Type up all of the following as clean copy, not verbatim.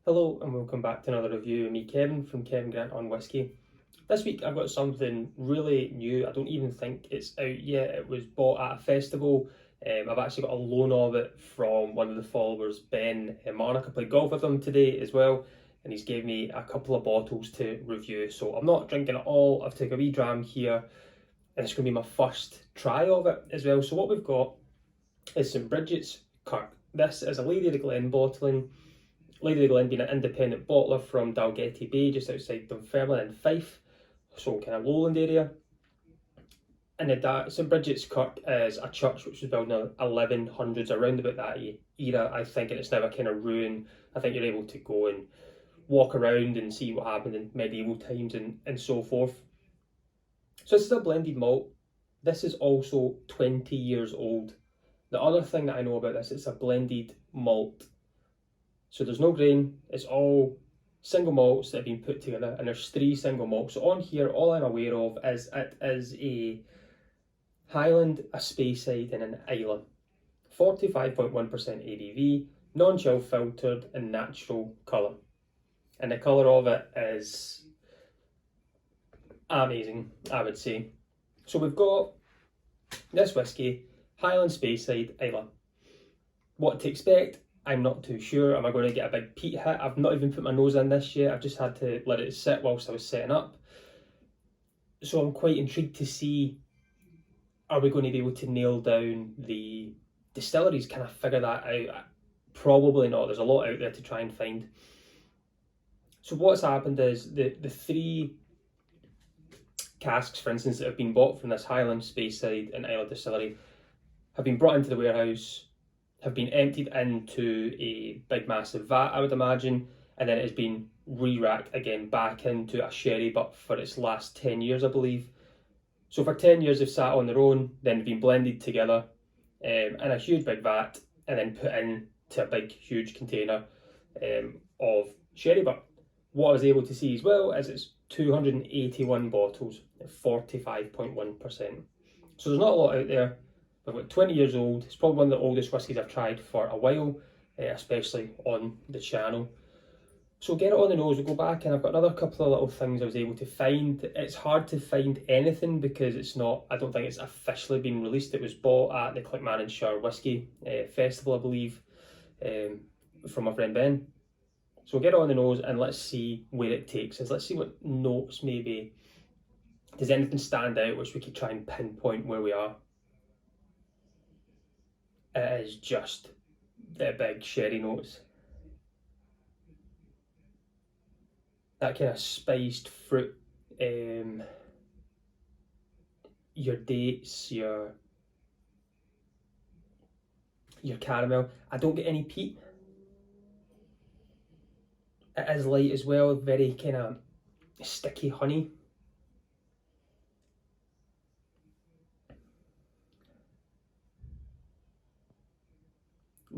Hello and welcome back to another review with me, Kevin, from Kevin Grant on Whiskey. This week I've got something really new. I don't even think it's out yet. It was bought at a festival. I've actually got a loan of it from one of the followers, Ben Marnock. I played golf with him today as well, and he's gave me a couple of bottles to review. So I'm not drinking it all. I've taken a wee dram here, and it's going to be my first try of it as well. So what we've got is some Bridget's Kirk. This is a Lady of the Glen bottling. Lady of the Glen being an independent bottler from Dalgety Bay, just outside Dunfermline in Fife, so kind of lowland area. And St Bridget's Kirk is a church which was built in the 1100s, around about that era, I think, and it's now a kind of ruin. I think you're able to go and walk around and see what happened in medieval times and so forth. So this is a blended malt. This is also 20 years old. The other thing that I know about this, it's a blended malt. So there's no grain, it's all single malts that have been put together, and there's 3 single malts. So on here, all I'm aware of is it is a highland, a speyside and an islay. 45.1% ABV, non-chill filtered and natural colour. And the colour of it is amazing, I would say. So we've got this whiskey, highland, speyside, islay. What to expect? I'm not too sure. Am I going to get a big peat hit? I've not even put my nose in this yet. I've just had to let it sit whilst I was setting up. So I'm quite intrigued to see, are we going to be able to nail down the distilleries? Can I figure that out? Probably not. There's a lot out there to try and find. So what's happened is the 3 casks, for instance, that have been bought from this Highland, Speyside and Islay distillery have been brought into the warehouse, have been emptied into a big massive vat, I would imagine, and then it has been re-racked again back into a sherry butt for its last 10 years, I believe. So for 10 years they've sat on their own, then been blended together in a huge big vat, and then put into a big huge container of sherry butt. What I was able to see as well is it's 281 bottles at 45.1%. So there's not a lot out there. We've got 20 years old. It's probably one of the oldest whiskies I've tried for a while, especially on the channel. So get it on the nose, we'll go back, and I've got another couple of little things I was able to find. It's hard to find anything because it's not, I don't think it's officially been released. It was bought at the Clickmanshire Whisky Festival, I believe, from my friend Ben. So we'll get it on the nose and let's see where it takes us. Let's see what notes maybe, does anything stand out which we could try and pinpoint where we are. It is just the big sherry notes. That kind of spiced fruit, your dates, your caramel. I don't get any peat. It is light as well, very kind of sticky honey.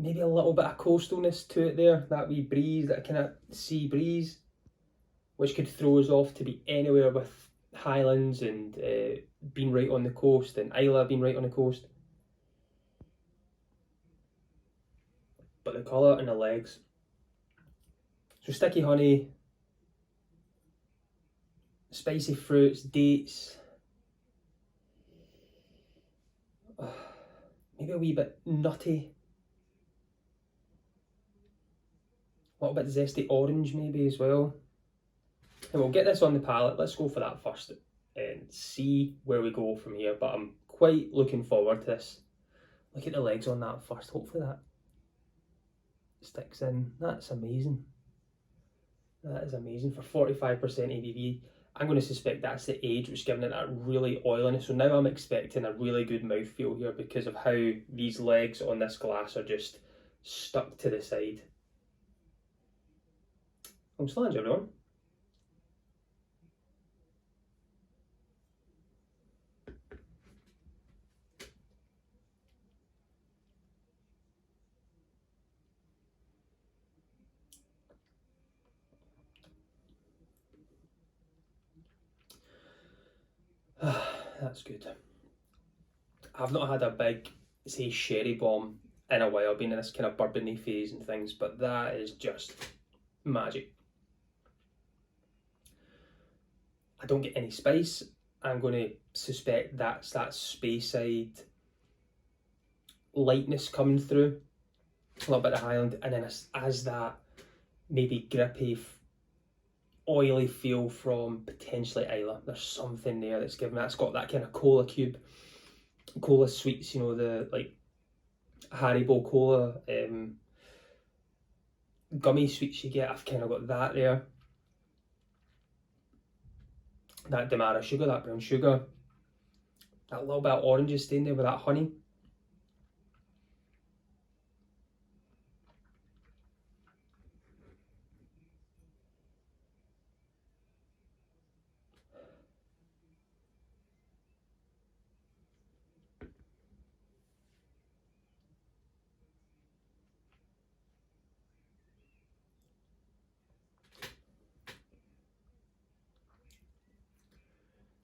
Maybe a little bit of coastalness to it there, that wee breeze, that kind of sea breeze, which could throw us off to be anywhere with highlands and being right on the coast, and Islay being right on the coast. But the colour and the legs. So sticky honey, spicy fruits, dates, maybe a wee bit nutty. A little bit zesty orange maybe as well. And we'll get this on the palate. Let's go for that first and see where we go from here. But I'm quite looking forward to this. Look at the legs on that first. Hopefully that sticks in. That's amazing. That is amazing. For 45% ABV, I'm going to suspect that's the age which is giving it that really oiliness. So now I'm expecting a really good mouthfeel here because of how these legs on this glass are just stuck to the side. I'm slange everyone. That's good. I've not had a big, say, sherry bomb in a while. I've been in this kind of bourbony phase and things, but that is just magic. I don't get any spice. I'm going to suspect that's that speyside lightness coming through, a little bit of highland, and then as that maybe grippy, oily feel from potentially Islay. There's something there that's given that. It's got that kind of cola cube, cola sweets, you know, the like Haribo cola gummy sweets you get. I've kind of got that there. That Demerara sugar, that brown sugar. That little bit of orange is staying there with that honey.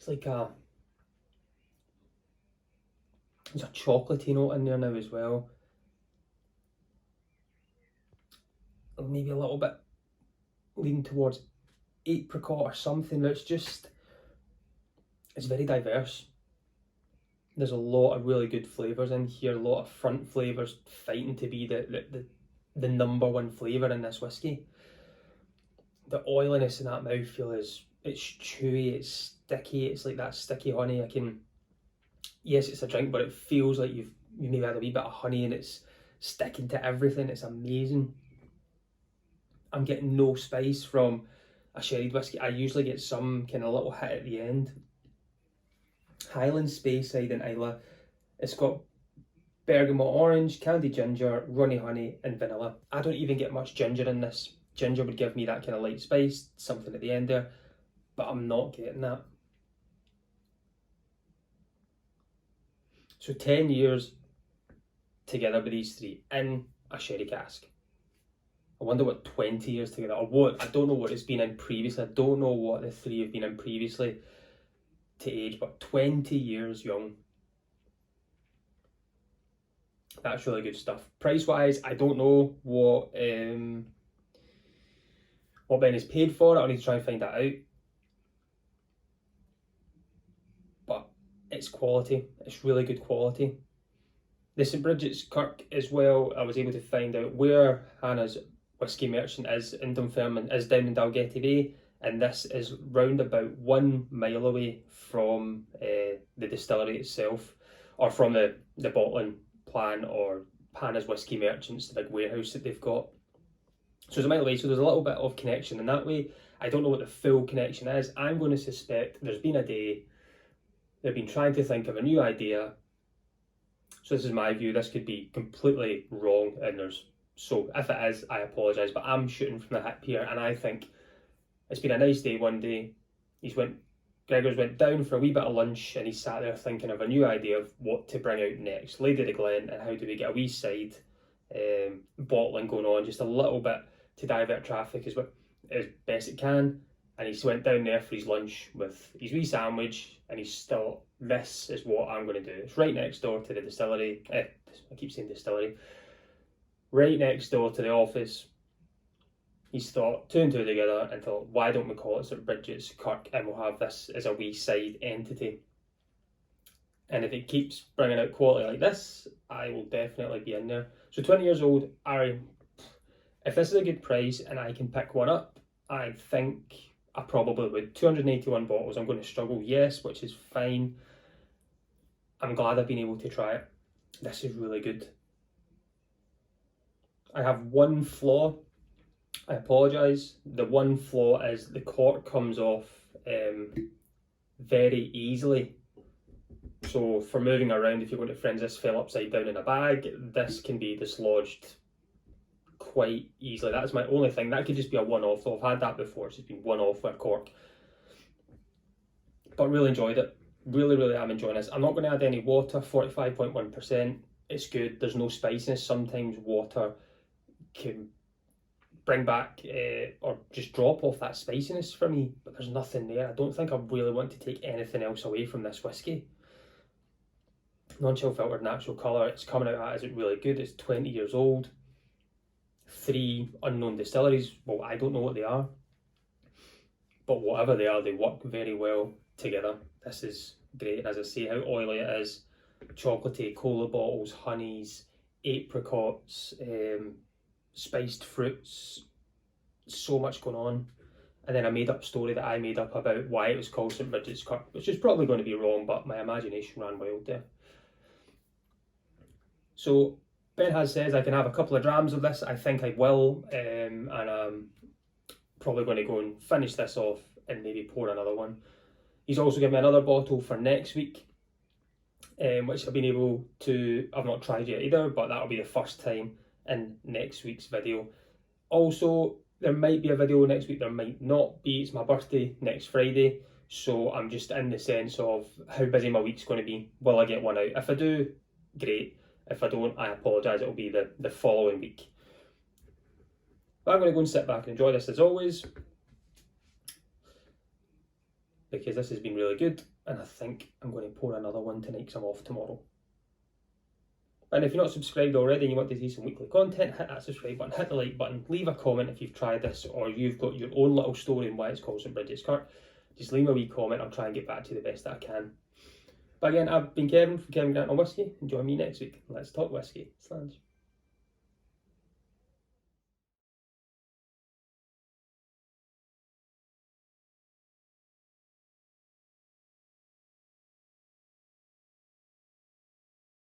It's like there's a chocolatey note in there now as well. Maybe a little bit leaning towards apricot or something. It's very diverse. There's a lot of really good flavours in here, a lot of front flavours fighting to be the number one flavour in this whiskey. The oiliness in that mouthfeel it's chewy, it's sticky, it's like that sticky honey. Yes, it's a drink, but it feels like you've maybe had a wee bit of honey and it's sticking to everything. It's amazing. I'm getting no spice from a sherried whiskey. I usually get some kind of little hit at the end. Highland, Speyside and Islay. It's got bergamot orange, candied ginger, runny honey and vanilla. I don't even get much ginger in this. Ginger would give me that kind of light spice, something at the end there, but I'm not getting that. So 10 years together with these three in a sherry cask. I wonder what 20 years together, or what, I don't know what it's been in previously. I don't know what the three have been in previously to age, but 20 years young. That's really good stuff. Price wise, I don't know what Ben has paid for it. I'll need to try and find that out. But it's quality. It's really good quality. The St Bridget's Kirk as well, I was able to find out where Hannah's whisky merchant is in Dunfermline is down in Dalgetty Bay, and this is round about 1 mile away from the distillery itself, or from the bottling plan or Hannah's Whisky Merchants, the big warehouse that they've got. So it's a mile away, so there's a little bit of connection in that way. I don't know what the full connection is. I'm going to suspect there's been a day, they've been trying to think of a new idea. So this is my view. This could be completely wrong, and so if it is, I apologise, but I'm shooting from the hip here, and I think it's been a nice day one day. Gregor's went down for a wee bit of lunch, and he sat there thinking of a new idea of what to bring out next. Lady of the Glen, and how do we get a wee side bottling going on, just a little bit to divert traffic as best it can. And he went down there for his lunch with his wee sandwich, and he's still, this is what I'm going to do. It's right next door to the distillery. I keep saying distillery. Right next door to the office. He's thought two and two together and thought, why don't we call it St Bridget's Kirk, and we'll have this as a wee side entity. And if it keeps bringing out quality like this, I will definitely be in there. So 20 years old, if this is a good price and I can pick one up, I think I probably would. 281 bottles, I'm going to struggle, yes, which is fine. I'm glad I've been able to try it. This is really good. I have one flaw. I apologise. The one flaw is the cork comes off very easily. So for moving around, if you're going to friends, this fell upside down in a bag, this can be dislodged quite easily. That's my only thing. That could just be a one-off, though. I've had that before. It's just been one-off with a cork. But really enjoyed it. Really am enjoying this. I'm not going to add any water. 45.1%. It's good. There's no spiciness. Sometimes water can bring back or just drop off that spiciness for me, but there's nothing there. I don't think I really want to take anything else away from this whiskey. Non-chill filtered natural colour. It's coming out as it really good. It's 20 years old. 3 unknown distilleries. Well, I don't know what they are, but whatever they are, they work very well together. This is great. As I say, how oily it is, chocolatey, cola bottles, honeys, apricots, spiced fruits, so much going on. And then a made up story that I made up about why it was called St Bridget's Kirk, which is probably going to be wrong, but my imagination ran wild there. So Ben says I can have a couple of drams of this. I think I will, and I'm probably going to go and finish this off and maybe pour another one. He's also given me another bottle for next week, which I've been able to, I've not tried yet either, but that'll be the first time in next week's video. Also, there might be a video next week, there might not be. It's my birthday next Friday, so I'm just in the sense of how busy my week's going to be. Will I get one out? If I do, great. If I don't, I apologise, it'll be the following week. But I'm going to go and sit back and enjoy this as always, because this has been really good, and I think I'm going to pour another one tonight because I'm off tomorrow. And if you're not subscribed already and you want to see some weekly content, hit that subscribe button, hit the like button, leave a comment if you've tried this or you've got your own little story on why it's called St Bridget's Kirk. Just leave me a wee comment, I'll try and get back to you the best that I can. But again, I've been Kevin from Kevin Grant on Whiskey, and join me next week. Let's talk whiskey. Slange.